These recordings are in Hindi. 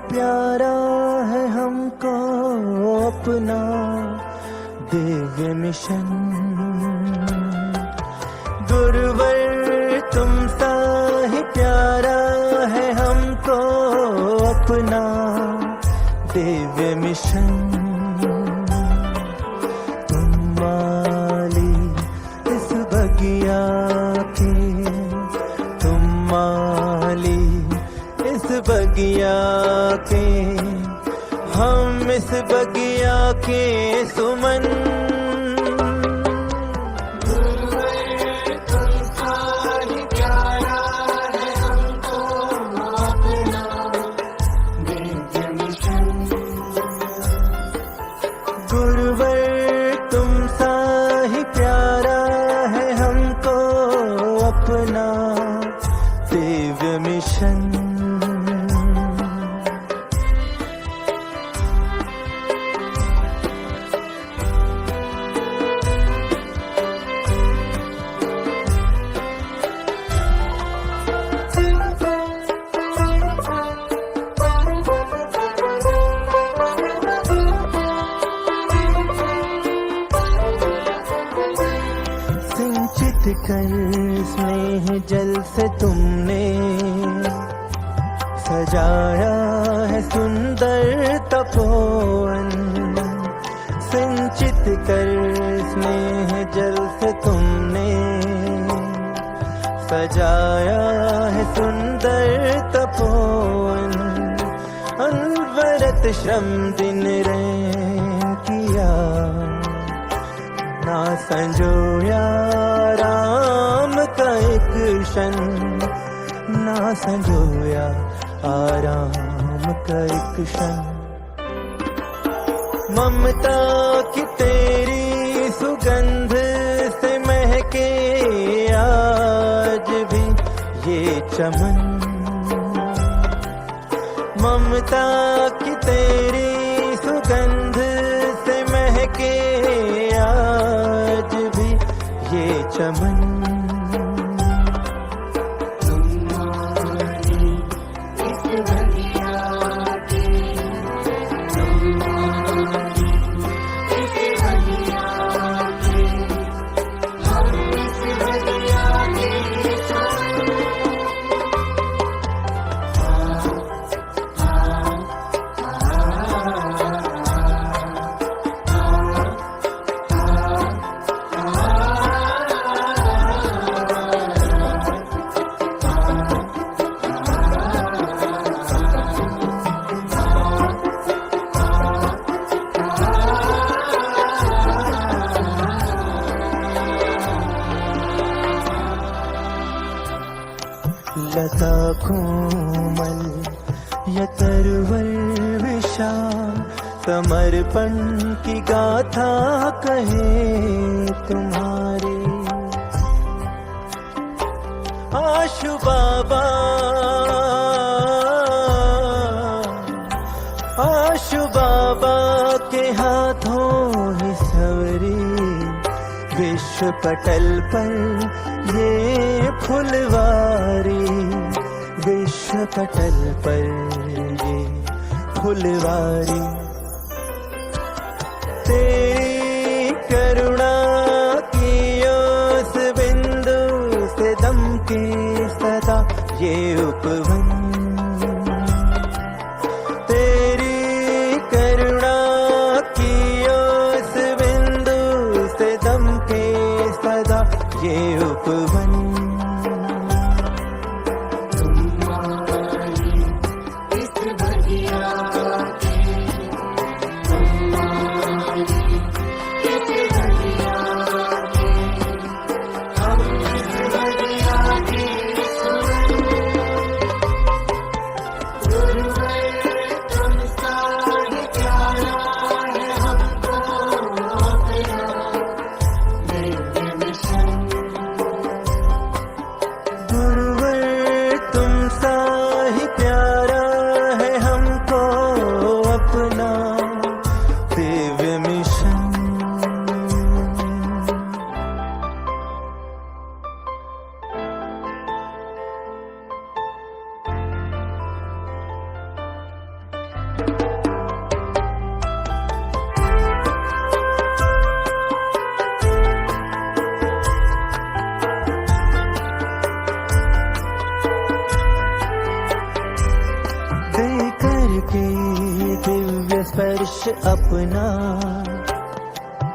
प्यारा है हमको अपना दिव्य मिशन। गुरुवर तुमसा ही प्यारा है हमको अपना दिव्य मिशन। तुम माली इस बगिया के, तुम माली इस बगिया के, हम इस बगिया के सुमन। गुरुवर तुमसा ही प्यारा है हमको अपना दिव्य मिशन। कर स्नेह जल से तुमने सजाया है सुंदर तपोवन। सिंचित कर स्नेह जल से तुमने सजाया है सुंदर तपोवन। अनवरत श्रम दिन रैन किया, ना संजोया राम का एक क्षण, ना संजोया आराम का एक क्षण। ममता की तेरी सुगंध से महके आज भी ये चमन। ममता की तेरी सुगंध से महके आज भी ये चमन। लता कोमल या तरवल विशाल, समर्पण की गाथा कहे तुम्हारी। आशु बाबा, आशु बाबा के हाथों ही सवरी विश्व पटल पर ये फुलवारी। विश्व पटल पर ये फुलवारी। तेरी करुणा की ओस बिंदु से दमके सदा ये उपवन। तेरी करुणा की ओस बिंदु से दमके सदा ये उपवन। अपना,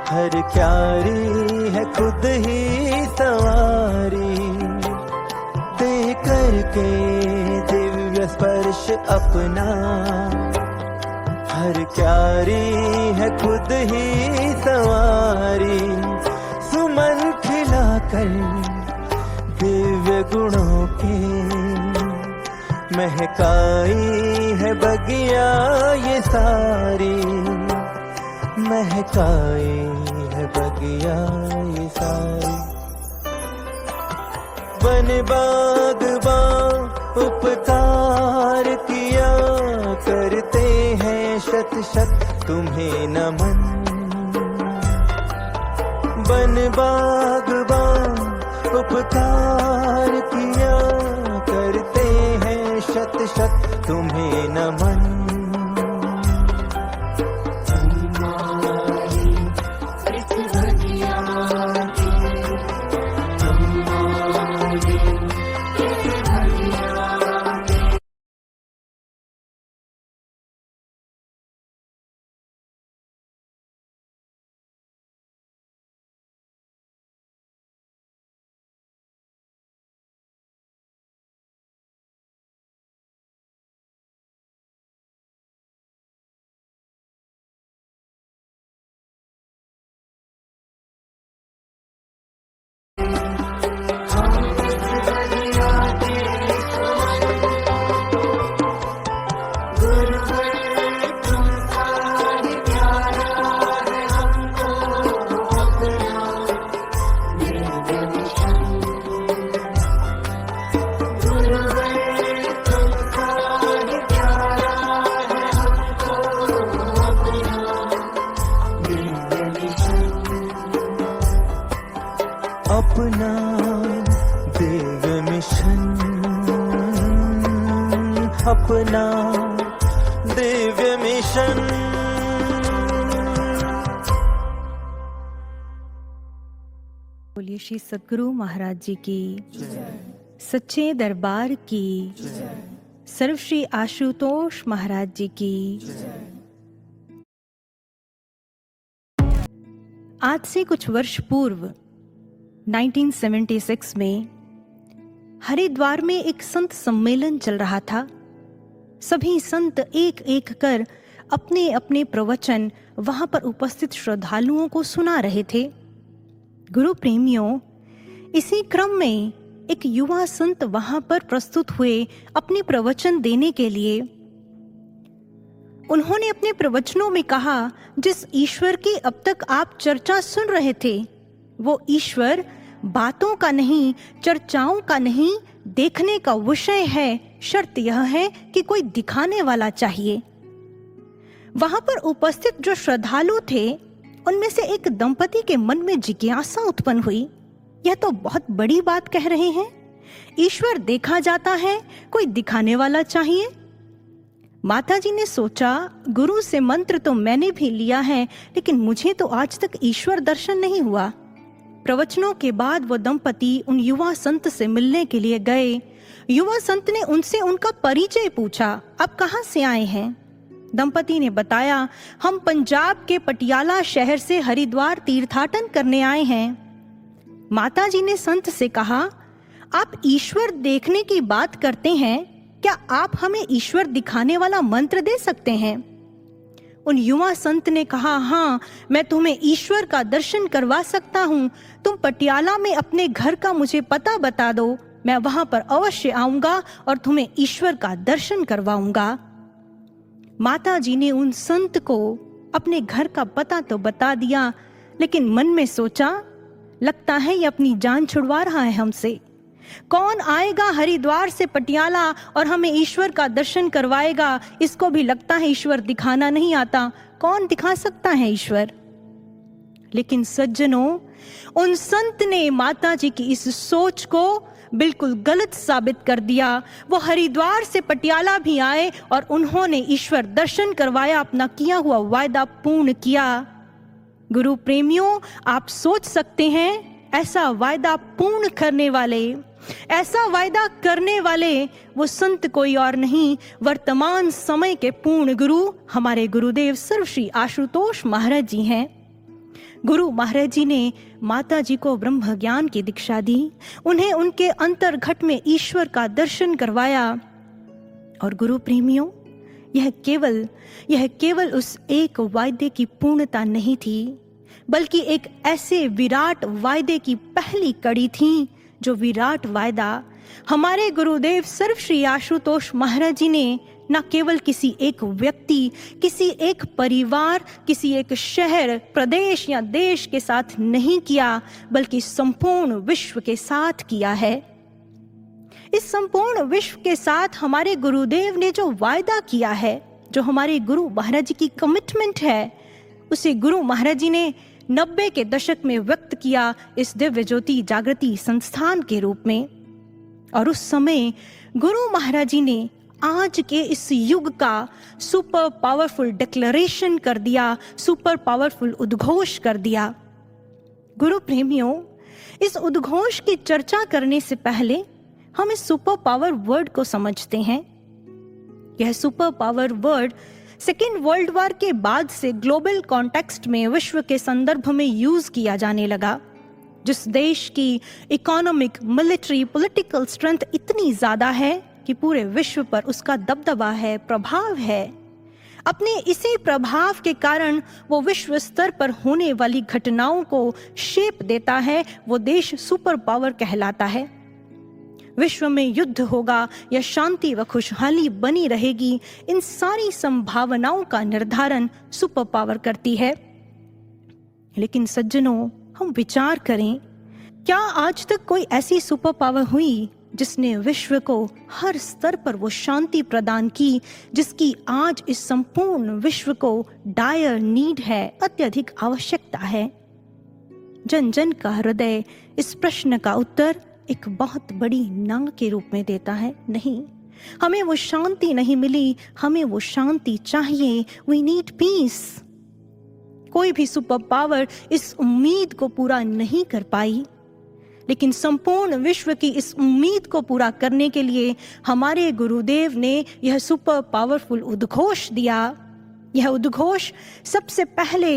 हर क्यारी है खुद ही सवारी, दे करके दिव्य स्पर्श अपना, हर क्यारी है खुद ही सवारी, सुमन खिलाकर दिव्य गुणों के, महकाई है बगिया ये सारी, महकाई है बगिया ये सारी। बन बागबां उपकार किया करते हैं शत शत तुम्हें नमन, बन बागबां उपकार किया करते हैं शत शत तुम्हें नमन। अपना दिव्य मिशन, अपना दिव्य मिशन। बोलिए श्री सद्गुरु महाराज जी की, सच्चे दरबार की, सर्व श्री आशुतोष महाराज जी की। आज से कुछ वर्ष पूर्व 1976 में हरिद्वार में एक संत सम्मेलन चल रहा था। सभी संत एक एक कर अपने अपने प्रवचन वहां पर उपस्थित श्रद्धालुओं को सुना रहे थे। गुरु प्रेमियों, इसी क्रम में एक युवा संत वहां पर प्रस्तुत हुए अपने प्रवचन देने के लिए। उन्होंने अपने प्रवचनों में कहा, जिस ईश्वर की अब तक आप चर्चा सुन रहे थे, वो ईश्वर बातों का नहीं, चर्चाओं का नहीं, देखने का विषय है। शर्त यह है कि कोई दिखाने वाला चाहिए। वहां पर उपस्थित जो श्रद्धालु थे, उनमें से एक दंपति के मन में जिज्ञासा उत्पन्न हुई, यह तो बहुत बड़ी बात कह रहे हैं, ईश्वर देखा जाता है, कोई दिखाने वाला चाहिए। माताजी ने सोचा, गुरु से मंत्र तो मैंने भी लिया है, लेकिन मुझे तो आज तक ईश्वर दर्शन नहीं हुआ। प्रवचनों के बाद वो दंपति उन युवा संत से मिलने के लिए गए। युवा संत ने उनसे उनका परिचय पूछा, आप कहाँ से आए हैं? दंपति ने बताया, हम पंजाब के पटियाला शहर से हरिद्वार तीर्थाटन करने आए हैं। माताजी ने संत से कहा, आप ईश्वर देखने की बात करते हैं, क्या आप हमें ईश्वर दिखाने वाला मंत्र दे सकते हैं? उन युवा संत ने कहा, हाँ, मैं तुम्हें ईश्वर का दर्शन करवा सकता हूँ। तुम पटियाला में अपने घर का मुझे पता बता दो, मैं वहां पर अवश्य आऊंगा और तुम्हें ईश्वर का दर्शन करवाऊंगा। माताजी ने उन संत को अपने घर का पता तो बता दिया, लेकिन मन में सोचा, लगता है ये अपनी जान छुड़वा रहा है हमसे। कौन आएगा हरिद्वार से पटियाला और हमें ईश्वर का दर्शन करवाएगा? इसको भी लगता है ईश्वर दिखाना नहीं आता। कौन दिखा सकता है ईश्वर? लेकिन सज्जनों, उन संत ने माताजी की इस सोच को बिल्कुल गलत साबित कर दिया। वो हरिद्वार से पटियाला भी आए और उन्होंने ईश्वर दर्शन करवाया, अपना किया हुआ वायदा पूर्ण किया। गुरु प्रेमियों, आप सोच सकते हैं ऐसा वायदा पूर्ण करने वाले, ऐसा वायदा करने वाले वो संत कोई और नहीं, वर्तमान समय के पूर्ण गुरु हमारे गुरुदेव सर्वश्री आशुतोष महाराज जी हैं। गुरु महाराज जी ने माता जी को ब्रह्म ज्ञान की दीक्षा दी, उन्हें उनके अंतर्घट में ईश्वर का दर्शन करवाया। और गुरु प्रेमियों, यह केवल उस एक वायदे की पूर्णता नहीं थी, बल्कि एक ऐसे विराट वायदे की पहली कड़ी थी, जो विराट वायदा हमारे गुरुदेव सर्वश्री आशुतोष महाराज जी ने न केवल किसी एक व्यक्ति, किसी एक परिवार, किसी एक शहर, प्रदेश या देश के साथ नहीं किया, बल्कि संपूर्ण विश्व के साथ किया है। इस संपूर्ण विश्व के साथ हमारे गुरुदेव ने जो वायदा किया है, जो हमारे गुरु महाराज जी की कमिटमेंट है, उसे गुरु महाराज जी ने 90 के दशक में व्यक्त किया इस दिव्य ज्योति जागृति संस्थान के रूप में। और उस समय गुरु महाराज जी ने आज के इस युग का सुपर पावरफुल डिक्लेरेशन कर दिया, सुपर पावरफुल उद्घोष कर दिया। गुरु प्रेमियों, इस उद्घोष की चर्चा करने से पहले हम इस सुपर पावर वर्ड को समझते हैं। यह super power word second world war के बाद से ग्लोबल कॉन्टेक्स्ट में विश्व के संदर्भ में यूज किया जाने लगा। जिस देश की इकोनॉमिक, मिलिट्री, पॉलिटिकल स्ट्रेंथ इतनी ज्यादा है कि पूरे विश्व पर उसका दबदबा है, प्रभाव है। अपने इसी प्रभाव के कारण वो विश्व स्तर पर होने वाली घटनाओं को शेप देता है, वो देश सुपर पावर कहलाता है। विश्व में युद्ध होगा या शांति व खुशहाली बनी रहेगी, इन सारी संभावनाओं का निर्धारण सुपर पावर करती है। लेकिन सज्जनों, हम विचार करें, क्या आज तक कोई ऐसी सुपर पावर हुई जिसने विश्व को हर स्तर पर वो शांति प्रदान की जिसकी आज इस संपूर्ण विश्व को डायर नीड है, अत्यधिक आवश्यकता है? जन जन का हृदय इस प्रश्न का उत्तर एक बहुत बड़ी ना के रूप में देता है। नहीं, हमें वो शांति नहीं मिली, हमें वो शांति चाहिए। We need peace. कोई भी सुपर पावर इस उम्मीद को पूरा नहीं कर पाई, लेकिन संपूर्ण विश्व की इस उम्मीद को पूरा करने के लिए हमारे गुरुदेव ने यह सुपर पावरफुल उद्घोष दिया। यह उद्घोष सबसे पहले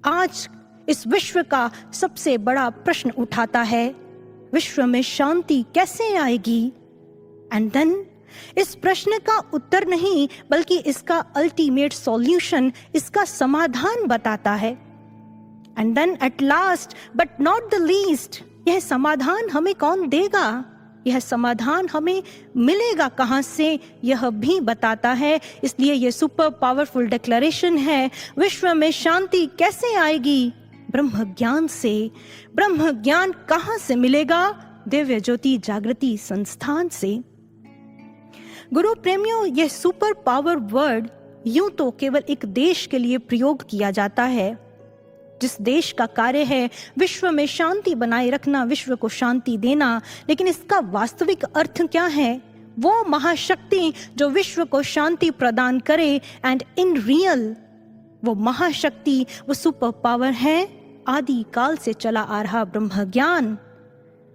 आज इस विश्व का सबसे बड़ा प्रश्न उठाता है, विश्व में शांति कैसे आएगी? एंड देन इस प्रश्न का उत्तर नहीं, बल्कि इसका अल्टीमेट सॉल्यूशन, इसका समाधान बताता है। And then at last but not the least, यह समाधान हमें कौन देगा, यह समाधान हमें मिलेगा कहां से, यह भी बताता है। इसलिए यह सुपर पावरफुल डिक्लेरेशन है, विश्व में शांति कैसे आएगी? ब्रह्म ज्ञान से। ब्रह्म ज्ञान कहां से मिलेगा? दिव्य ज्योति जागृति संस्थान से। गुरु प्रेमियों, यह सुपर पावर वर्ड यूं तो केवल एक देश के लिए प्रयोग किया जाता है, जिस देश का कार्य है विश्व में शांति बनाए रखना, विश्व को शांति देना। लेकिन इसका वास्तविक अर्थ क्या है? वो महाशक्ति जो विश्व को शांति प्रदान करे, एंड इन रियल वो महाशक्ति, वो सुपर पावर है आदि काल से चला आ रहा ब्रह्म ज्ञान।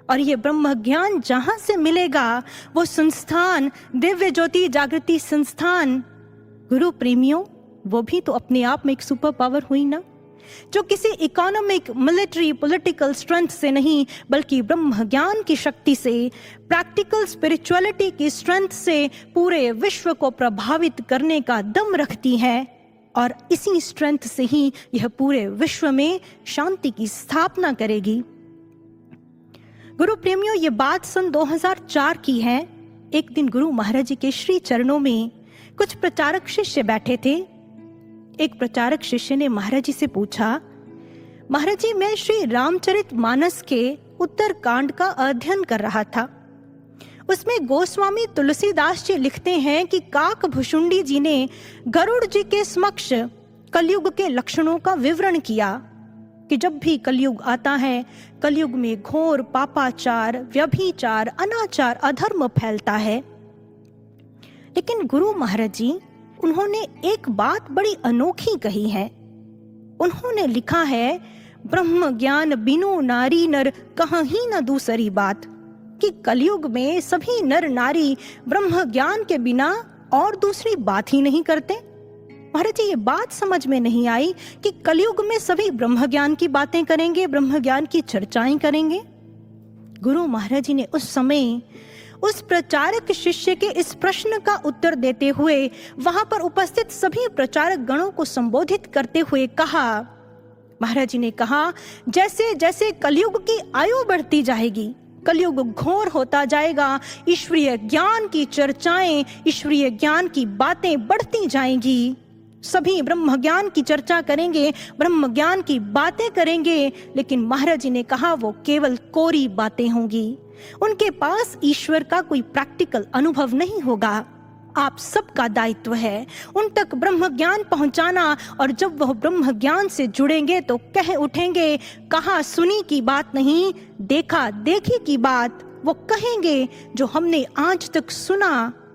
और ये ब्रह्म ज्ञान जहां से मिलेगा, वो संस्थान दिव्य ज्योति जागृति संस्थान। गुरु प्रेमियों, वो भी तो अपने आप में एक सुपर पावर हुई ना, जो किसी इकोनॉमिक, मिलिट्री, पॉलिटिकल स्ट्रेंथ से नहीं, बल्कि ब्रह्म ज्ञान की शक्ति से, प्रैक्टिकल स्पिरिचुअलिटी की स्ट्रेंथ से पूरे विश्व को प्रभावित करने का दम रखती है। और इसी स्ट्रेंथ से ही यह पूरे विश्व में शांति की स्थापना करेगी। गुरु प्रेमियों, ये बात सन 2004 की है। एक दिन गुरु महाराज जी के श्री चरणों में कुछ प्रचारक शिष्य बैठे थे। एक प्रचारक शिष्य ने महाराज जी से पूछा, महाराज जी, मैं श्री रामचरित मानस के उत्तर कांड का अध्ययन कर रहा था। उसमें गोस्वामी तुलसीदास जी लिखते हैं कि काक भुषुंडी जी ने गरुड़ जी के समक्ष कलयुग के लक्षणों का विवरण किया कि जब भी कलयुग आता है, कलयुग में घोर पापाचार, व्यभिचार, अनाचार, अधर्म फैलता है। लेकिन गुरु महाराज जी, उन्होंने एक बात बड़ी अनोखी कही है। उन्होंने लिखा है, ब्रह्म ज्ञान बिनु नारी नर कहीं न दूसरी बात, कि कलयुग में सभी नर नारी ब्रह्म ज्ञान के बिना और दूसरी बात ही नहीं करते। महाराज जी, ये बात समझ में नहीं आई कि कलयुग में सभी ब्रह्म ज्ञान की बातें करेंगे, ब्रह्म ज्ञान की चर्चाएं करेंगे। गुरु महाराज जी ने उस समय उस प्रचारक शिष्य के इस प्रश्न का उत्तर देते हुए वहां पर उपस्थित सभी प्रचारक गणों को संबोधित करते हुए कहा, महाराज जी ने कहा, जैसे जैसे कलयुग की आयु बढ़ती जाएगी, कलयुग घोर होता जाएगा, ईश्वरीय ज्ञान की चर्चाएं, ईश्वरीय ज्ञान की बातें बढ़ती जाएंगी। सभी ब्रह्म ज्ञान की चर्चा करेंगे, ब्रह्म ज्ञान की बातें करेंगे, लेकिन महाराज जी ने कहा वो केवल कोरी बातें होंगी। उनके पास ईश्वर का कोई प्रैक्टिकल अनुभव नहीं होगा। आप सबका दायित्व है उन तक ब्रह्म ज्ञान पहुंचाना, और जब वह ब्रह्म ज्ञान से जुड़ेंगे तो कह उठेंगे, कहा सुनी की बात नहीं, देखा देखी की बात वो कहेंगे। जो हमने आज तक सुना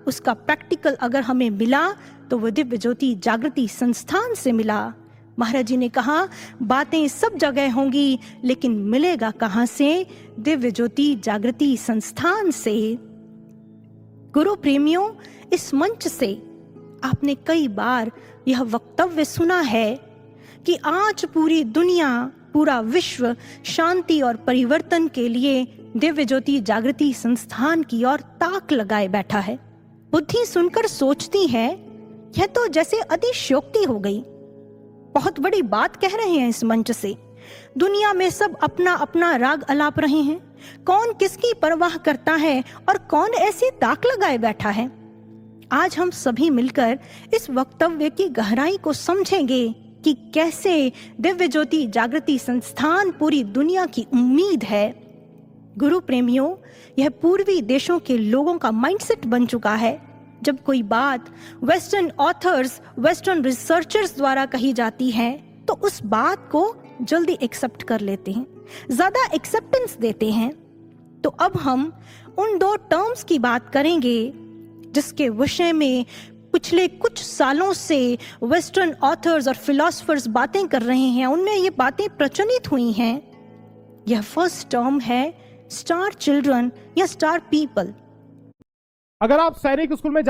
उसका प्रैक्टिकल अगर हमें मिला तो वो दिव्य ज्योति जागृति संस्थान से मिला। महाराज जी ने कहा, बातें सब जगह होंगी, लेकिन मिलेगा कहां से? दिव्य ज्योति जागृति संस्थान से। गुरु प्रेमियों, इस मंच से आपने कई बार यह वक्तव्य सुना है कि आज पूरी दुनिया, पूरा विश्व शांति और परिवर्तन के लिए दिव्य ज्योति जागृति संस्थान की ओर ताक लगाए बैठा है। बुद्धि सुनकर सोचती है, यह तो जैसे अतिशयोक्ति हो गई। बहुत बड़ी बात कह रहे हैं इस मंच से। दुनिया में सब अपना अपना राग अलाप रहे हैं, कौन किसकी परवाह करता है और कौन ऐसी ताक लगाए बैठा है। आज हम सभी मिलकर इस वक्तव्य की गहराई को समझेंगे कि कैसे दिव्य ज्योति जागृति संस्थान पूरी दुनिया की उम्मीद है। गुरु प्रेमियों, यह पूर्वी देशों के लोगों का माइंडसेट बन चुका है। जब कोई बात वेस्टर्न ऑथर्स, वेस्टर्न रिसर्चर्स द्वारा कही जाती है तो उस बात को जल्दी एक्सेप्ट कर लेते हैं, ज्यादा एक्सेप्टेंस देते हैं। तो अब हम उन दो टर्म्स की बात करेंगे जिसके विषय में पिछले कुछ सालों से वेस्टर्न ऑथर्स और फिलोसफर्स बातें कर रहे हैं, उनमें ये बातें प्रचलित हुई हैं। यह फर्स्ट टर्म है स्टार चिल्ड्रन या स्टार पीपल। अगर आप सैनिक स्कूल में